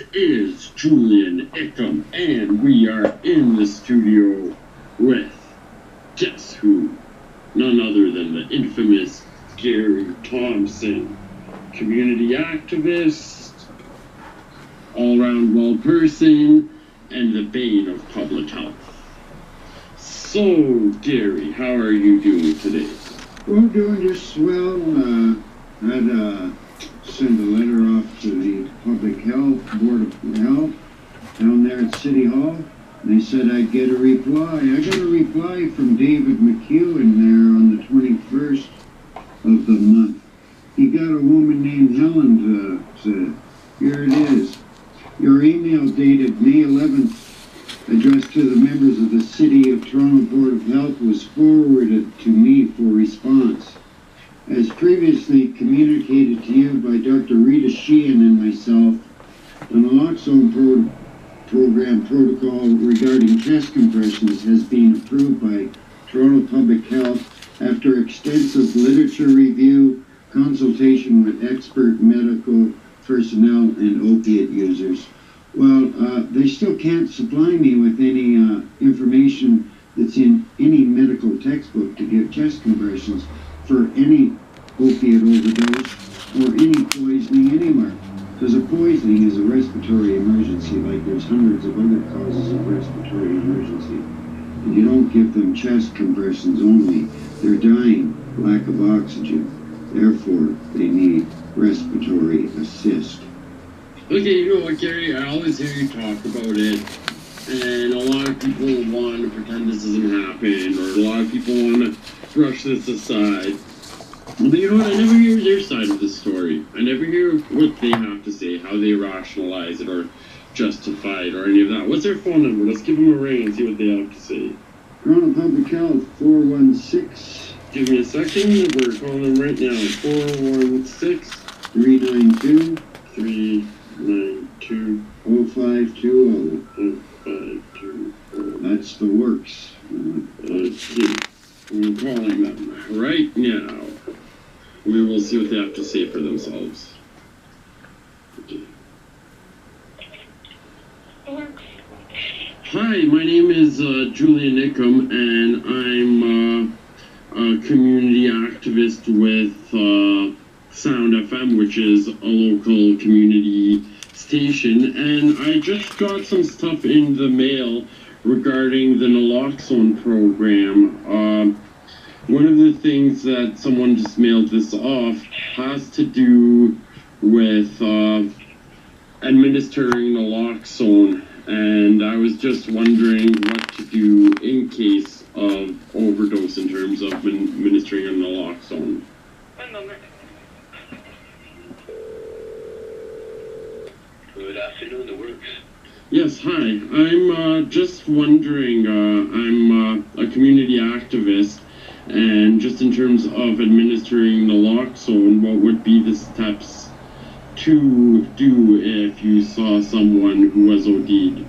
This is Julian Ickham, and we are in the studio with, guess who? None other than the infamous Gary Thompson, community activist, all-around well person, and the bane of public health. So, Gary, how are you doing today? Well, doing just swell. I'd send a letter off to the Public Health, Board of Health, down there at City Hall. They said I'd get a reply. I got a reply from David McEwen there on the 21st of the month. He got a woman named Helen said, here it is. Your email dated May 11th, addressed to the members of the City of Toronto Board of Health, was forwarded to me for response. As previously communicated to you by Dr. Rita Sheehan and myself, the naloxone program protocol regarding chest compressions has been approved by Toronto Public Health after extensive literature review, consultation with expert medical personnel and opiate users. Well, they still can't supply me with any information that's in any medical textbook to give chest compressions for any opiate overdose or any poisoning anywhere. Because a poisoning is a respiratory emergency, like there's hundreds of other causes of respiratory emergency. And you don't give them chest compressions only. They're dying, lack of oxygen. Therefore, they need respiratory assist. Okay, you know what, Gary, I always hear you talk about it, and a lot of people want to pretend this doesn't happen, or a lot of people want to brush this aside. But you know what, I never hear their side of the story. I never hear what they have to say, how they rationalize it, or justify it, or any of that. What's their phone number? Let's give them a ring and see what they have to say. Toronto Public Health, 416. Give me a second, we're calling them right now. 416-392. 392 0520. 0520. That's the works. Okay. We're calling them right now. We will see what they have to say for themselves. Okay. Hi, my name is Julian Ickham, and I'm a community activist with Sound FM, which is a local community station, and I just got some stuff in the mail regarding the naloxone program. One of the things that someone just mailed this off has to do with administering naloxone, and I was just wondering what to do in case of overdose in terms of administering a naloxone. One moment. Good afternoon, the works. Yes, hi. I'm just wondering, I'm a community activist, and just in terms of administering naloxone, what would be the steps to do if you saw someone who was OD'd?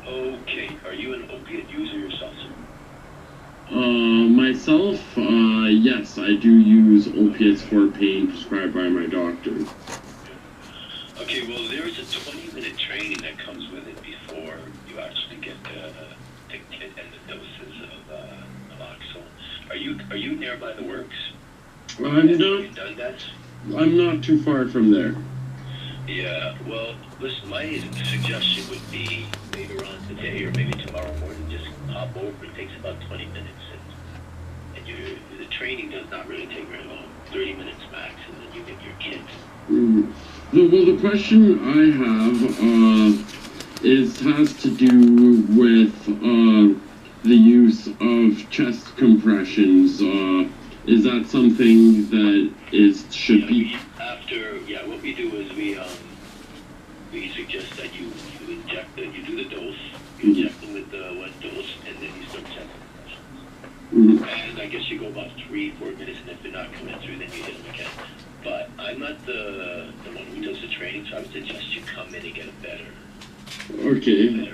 Okay, are you an opiate user yourself, sir? Myself, yes, I do use opiates for pain prescribed by my doctor. Okay, well, there is a 20-minute training that comes with it before you actually get the kit and the doses of naloxone. Are you nearby the works? I'm Have you done that? I'm not too far from there. Yeah, well, listen, my suggestion would be later on today or maybe tomorrow morning, just hop over. It takes about 20 minutes, and the training does not really take very long, 30 minutes max, and then you get your kit. Well, the question I have has to do with the use of chest compressions. Is that something that should be? What we do is we suggest that you do the dose, you inject them with the one dose, and then you start chest compressions. And I guess you go about 3-4 minutes, and if they're not coming through, then you hit them again. But I'm not the one who does the training, so I would suggest you come in and get a better idea.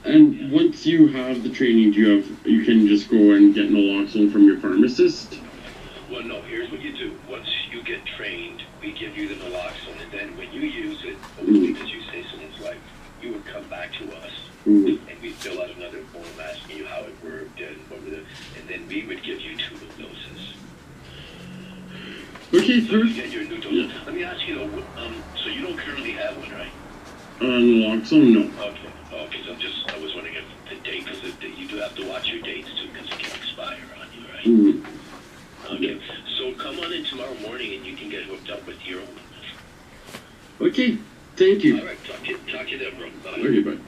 And once you have the training, you can just go and get naloxone from your pharmacist? Well, no, here's what you do. Once you get trained, we give you the naloxone, and then when you use it, only because you say someone's life, you would come back to us, and we'd fill out another form asking you how it worked and what were and then we would give you 2 doses. Okay, So you get your new dose. Yeah. Let me ask you though, so you don't currently have one, right? Naloxone, no. Okay, I was wondering if the date, because you do have to watch your dates too, because it can expire on you, right? Okay, so come on in tomorrow morning and you can get hooked up with your own. Okay, thank you. All right, talk to you then, bro. Bye. Okay, bye.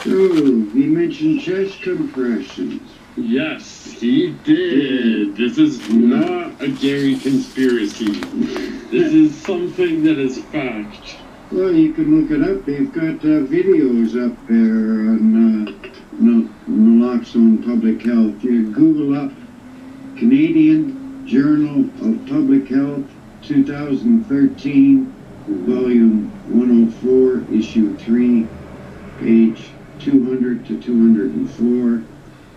So, he mentioned chest compressions. Yes, he did. This is not a Gary conspiracy. This is something that is fact. Well, you can look it up. They've got videos up there on naloxone public health. You Google up Canadian Journal of Public Health, 2013, volume 104, issue 3, page 200 to 204.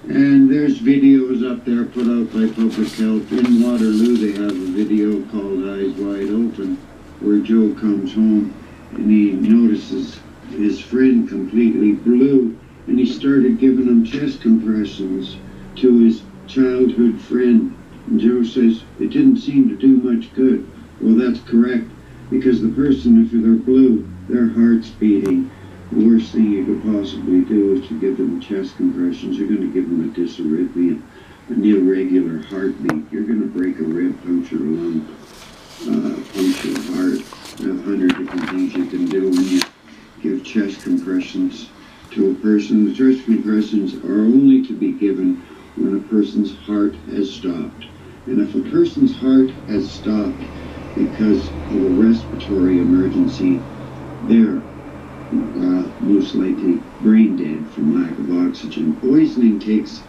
And there's videos up there put out by Public Health. In Waterloo, they have a video called Eyes Wide Open, where Joe comes home and he notices his friend completely blue, and he started giving him chest compressions to his childhood friend. And Joe says, it didn't seem to do much good. Well, that's correct, because the person, if they're blue, their heart's beating. The worst thing you could possibly do is to give them chest compressions. You're going to give them a dysarrhythmia, an irregular heartbeat. You're going to break a rib, puncture a lung, puncture a heart. 100 different things you can do when you give chest compressions to a person. The chest compressions are only to be given when a person's heart has stopped. And if a person's heart has stopped because of a respiratory emergency, they're most likely brain dead from lack of oxygen. Poisoning takes,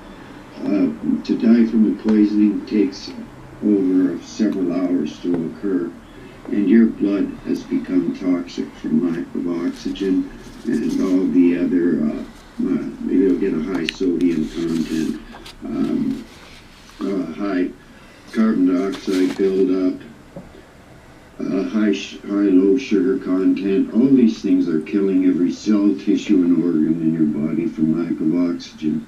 to die from the poisoning takes over several hours to occur. And your blood has become toxic from lack of oxygen and all the other, maybe you'll get a high sodium content, high carbon dioxide buildup, high-low sugar content. All these things are killing every cell, tissue, and organ in your body from lack of oxygen.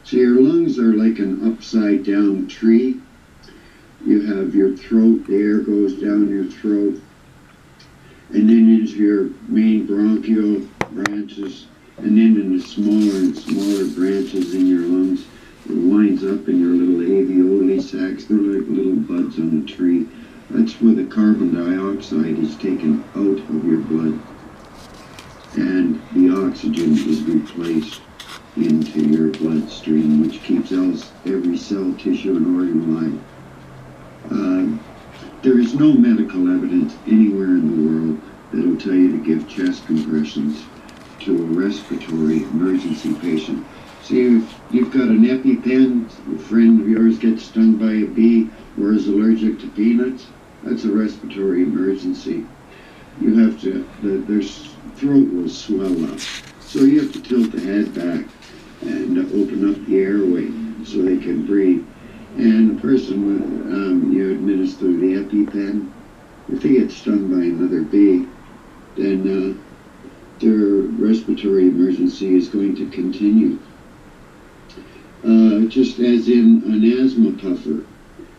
So your lungs are like an upside-down tree. You have your throat, the air goes down your throat, and then into your main bronchial branches, and then into smaller and smaller branches in your lungs. It winds up in your little alveoli sacs. They're like little buds on a tree. That's where the carbon dioxide is taken out of your blood, and the oxygen is replaced into your bloodstream, which keeps every cell, tissue, and organ alive. There is no medical evidence anywhere in the world that will tell you to give chest compressions to a respiratory emergency patient. See, if you've got an EpiPen, a friend of yours gets stung by a bee or is allergic to peanuts, that's a respiratory emergency. You have to, their throat will swell up. So you have to tilt the head back and open up the airway so they can breathe. And the person, you administer the EpiPen, if they get stung by another bee, then their respiratory emergency is going to continue. Just as in an asthma puffer,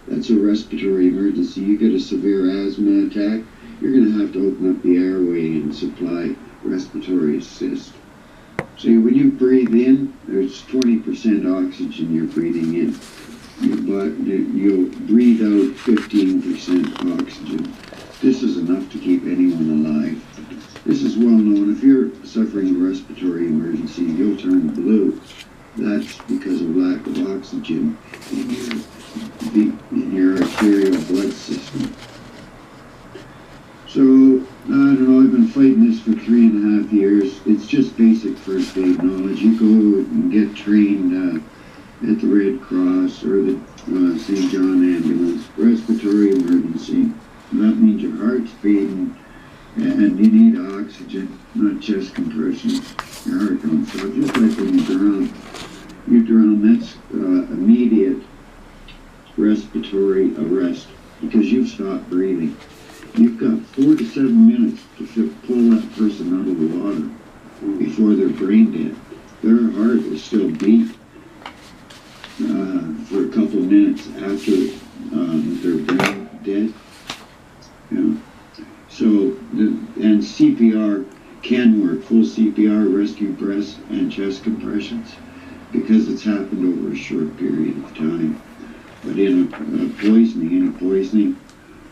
that's a respiratory emergency. You get a severe asthma attack, you're going to have to open up the airway and supply respiratory assist. See, when you breathe in, there's 20% oxygen you're breathing in. You'll breathe out 15% oxygen. This is enough to keep anyone alive. This is well known. If you're suffering a respiratory emergency, you'll turn blue. That's because of lack of oxygen in your arterial blood system. So, I don't know, I've been fighting this for 3.5 years. It's just basic first aid knowledge. You go and get trained at the Red Cross or the St. John Ambulance. Respiratory emergency. That means your heart's beating and you need oxygen, not chest compressions. Your heart don't stop. Just like when you drown. You drown, that's immediate respiratory arrest because you've stopped breathing. You've got 4 to 7 minutes to pull that person out of the water before they're brain dead. Their heart is still beat for a couple of minutes after they're brain dead. Yeah. So, and CPR can work, full CPR, rescue breaths, and chest compressions, because it's happened over a short period of time. But in any poisoning,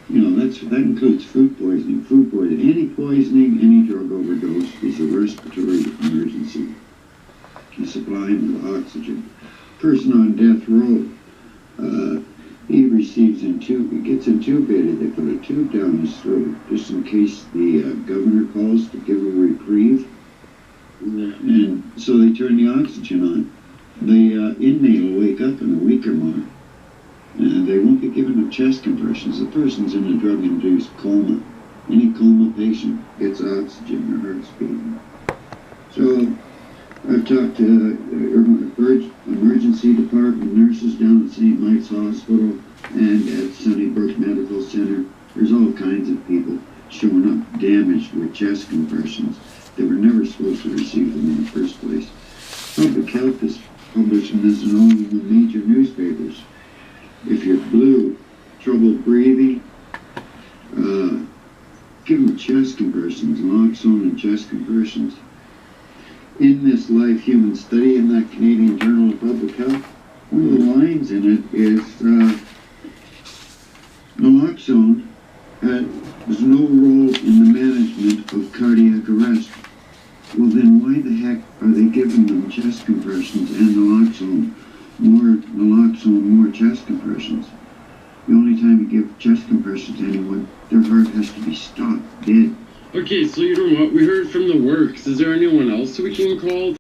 you know, that includes food poisoning. Any poisoning, any drug overdose is a respiratory emergency. You supply him with oxygen. Person on death row, he gets intubated. They put a tube down his throat just in case the governor calls to give a reprieve. Yeah. And so they turn the oxygen on. The inmate will wake up in a week or more. And they won't be giving them chest compressions. The person's in a drug-induced coma. Any coma patient gets oxygen, their heart's beating. So I've talked to emergency department nurses down at St. Mike's Hospital and at Sunnybrook Medical Center. There's all kinds of people showing up damaged with chest compressions. They were never supposed to receive them in the first place. Public Health is publishing this in all of the major newspapers. If you're blue, trouble breathing, give them chest compressions, naloxone and chest compressions. In this Life Human Study in that Canadian Journal of Public Health, one of the lines in it is naloxone has no role in the management of cardiac arrest. Well, then why the heck are they giving them chest compressions and naloxone? More naloxone, more chest compressions. The only time you give chest compressions to anyone, their heart has to be stopped dead. Okay, so you know what? We heard from the works. Is there anyone else we can call?